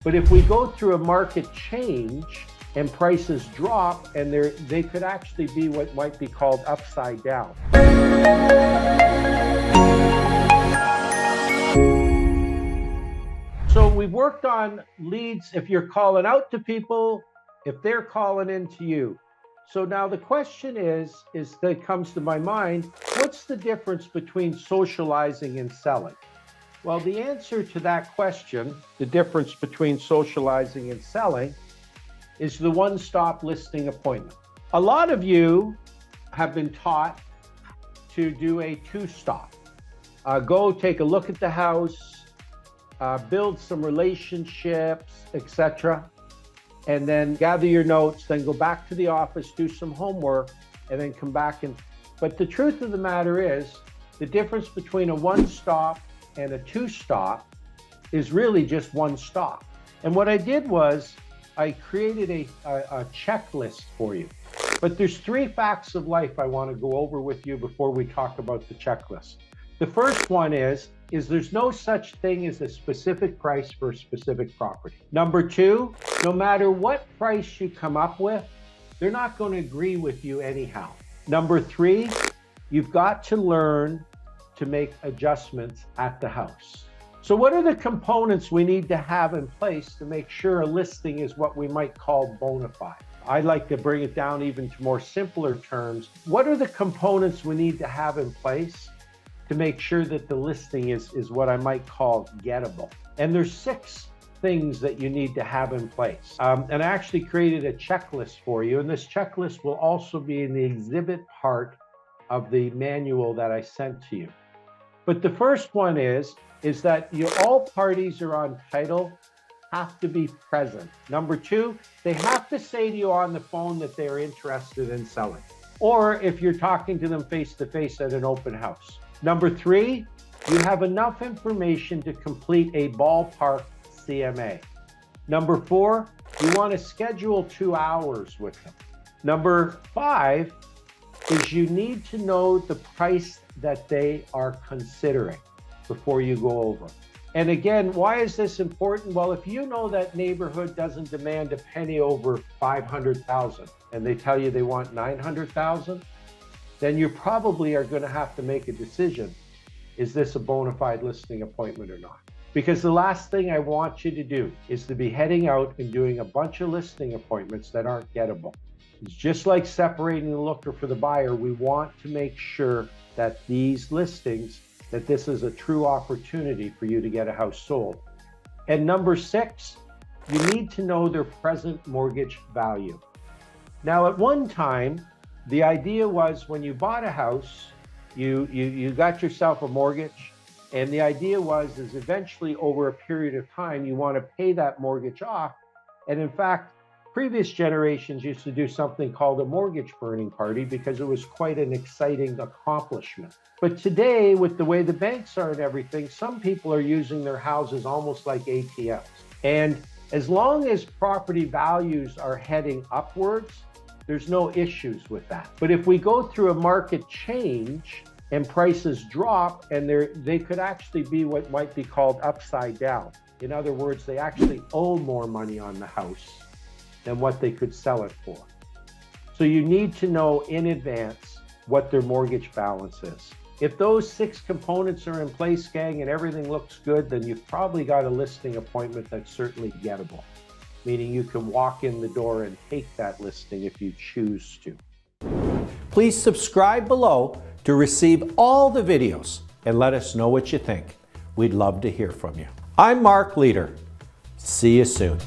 But if we go through a market change and prices drop, and they could actually be what might be called upside down. So we've worked on leads if you're calling out to people, if they're calling in to you. So now the question is that comes to my mind, what's the difference between socializing and selling? Well, the answer to that question, the difference between socializing and selling, is the one-stop listing appointment. A lot of you have been taught to do a two-stop. Go take a look at the house, build some relationships, etc., and then gather your notes, then go back to the office, do some homework, and then come back. But the truth of the matter is, the difference between a one-stop and a two-stop is really just one stop. And what I did was I created a checklist for you. But there's 3 facts of life I want to go over with you before we talk about the checklist. The first one is there's no such thing as a specific price for a specific property. Number 2, no matter what price you come up with, they're not going to agree with you anyhow. Number 3, you've got to learn to make adjustments at the house. So what are the components we need to have in place to make sure a listing is what we might call Bonafide? I'd like to bring it down even to more simpler terms. What are the components we need to have in place to make sure that the listing is what I might call getable? And there's 6 things that you need to have in place. And I actually created a checklist for you, and this checklist will also be in the exhibit part of the manual that I sent to you. But the first one is that all parties are on title have to be present. Number 2, they have to say to you on the phone that they're interested in selling, or if you're talking to them face-to-face at an open house. Number 3, you have enough information to complete a ballpark CMA. Number 4, you want to schedule 2 hours with them. Number 5 is you need to know the price that they are considering before you go over. And again, why is this important? Well, if you know that neighborhood doesn't demand a penny over $500,000 and they tell you they want $900,000, then you probably are going to have to make a decision. Is this a bona fide listing appointment or not? Because the last thing I want you to do is to be heading out and doing a bunch of listing appointments that aren't gettable. It's just like separating the looker for the buyer. We want to make sure that these listings, that this is a true opportunity for you to get a house sold. And number 6, you need to know their present mortgage value. Now, at one time, the idea was when you bought a house, you got yourself a mortgage, and the idea was eventually over a period of time, you want to pay that mortgage off. And in fact, previous generations used to do something called a mortgage burning party because it was quite an exciting accomplishment. But today, with the way the banks are and everything, some people are using their houses almost like ATMs. And as long as property values are heading upwards, there's no issues with that. But if we go through a market change and prices drop, and they could actually be what might be called upside down. In other words, they actually owe more money on the house than what they could sell it for. So you need to know in advance what their mortgage balance is. If those 6 components are in place, gang, and everything looks good, then you've probably got a listing appointment that's certainly gettable, meaning you can walk in the door and take that listing if you choose to. Please subscribe below to receive all the videos and let us know what you think. We'd love to hear from you. I'm Mark Leader. See you soon.